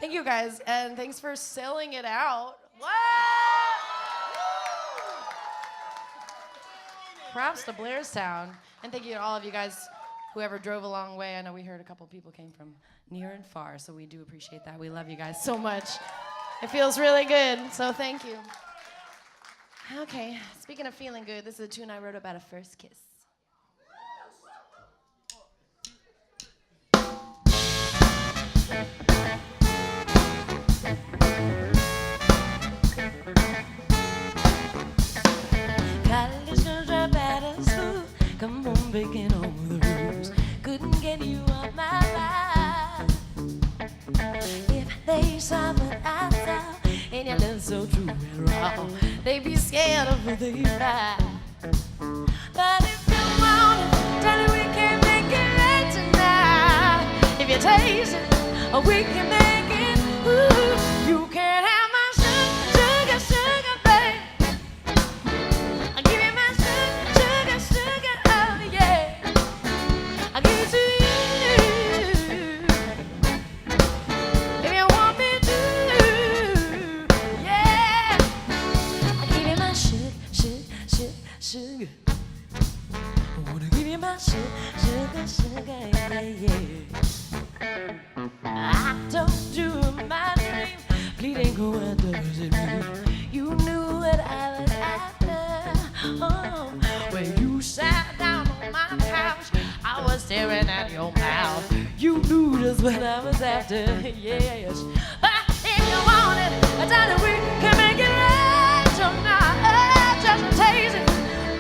Thank you guys, and thanks for selling it out. What? Props to Blairstown, and thank you to all of you guys, whoever drove a long way. I know we heard a couple people came from near and far, so we do appreciate that. We love you guys so much. It feels really good, so thank you. Okay, speaking of feeling good, this is a tune I wrote about a first kiss. College girls are bad as food. Come on, breaking all the rules. Couldn't get you off my mind. If they saw what I saw, and you look so true and raw, they'd be scared of what they find. But if you want it, tell me we can make it right tonight. If you taste it, we can make it. Ooh, you can't have my sugar, sugar, babe. I'll give you my sugar, sugar, oh yeah. I'll give it to you if you want me to, yeah. I'll give you my sugar. I wanna give you my sugar, yeah, yeah. I told you my dream, bleeding, what does it mean? You knew what I was after. Oh, when you sat down on my couch, I was staring at your mouth. You knew just what I was after, yes. But if you want it, I tell you we can make it right tonight. Just taste it,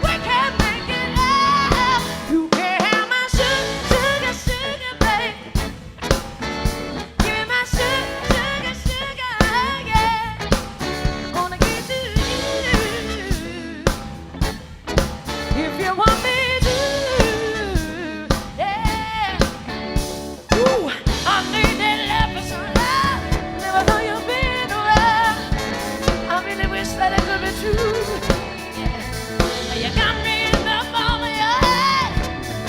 we can make it right. You can have my sugar, sugar, babe. Give me my sugar, sugar, yeah. Gonna give it to you if you want me to, yeah. Ooh, I need that love for some love. Never thought you'd be the one. I really wish that it could be true. Yeah. You got me in the palm of your hand.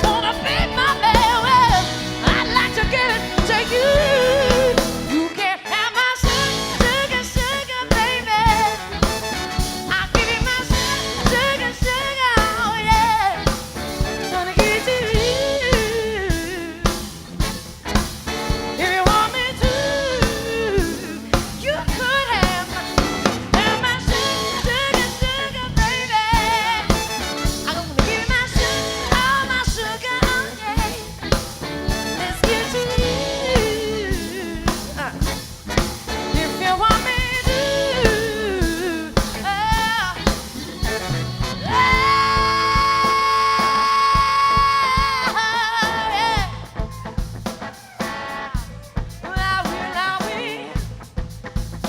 Wanna be my man? Well, I'd like to give it to you. You can't have my sugar, sugar, baby. I'll give you my sugar, sugar, oh yeah. Gonna give it to you if you want me to. You could have my sugar, sugar, baby. I'm gonna give you my sugar, all my sugar, oh yeah. Let's give it to you if you want me to. Oh, yeah. Well, I will.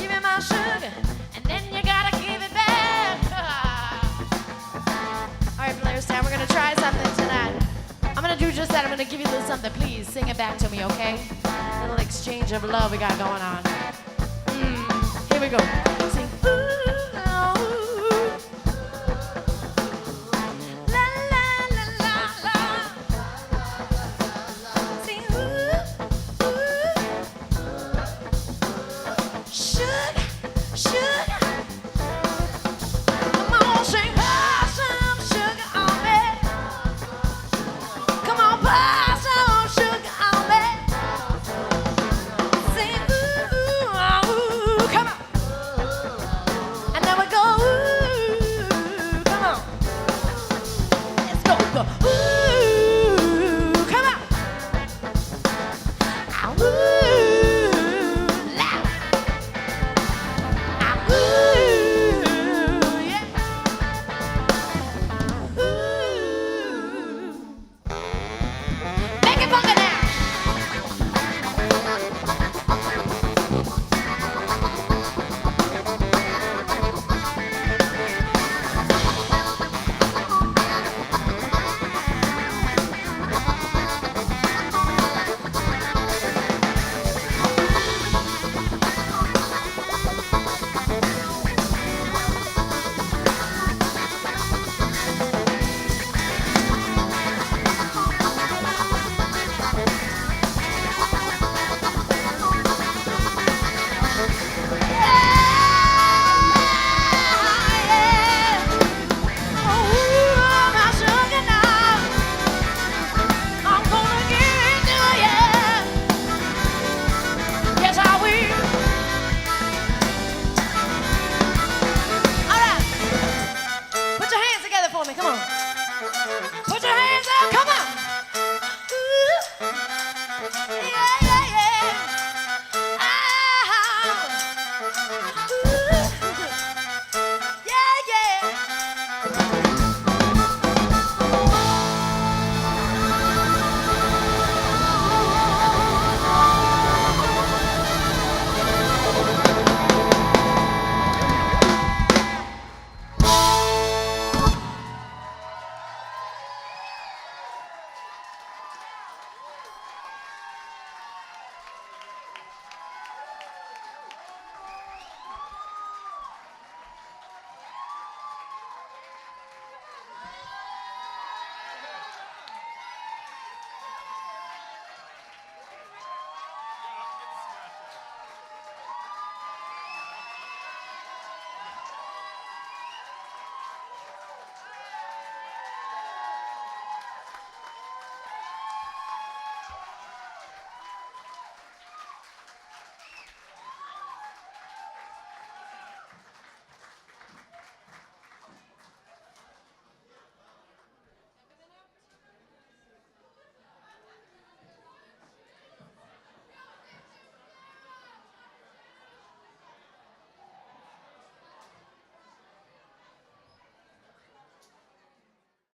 Give me my sugar, and then you gotta give it back. All right, Blairstown, we're gonna try something tonight. I'm gonna do just that. I'm gonna give you a little something. Please sing it back to me, okay? A little exchange of love we got going on. Here we go.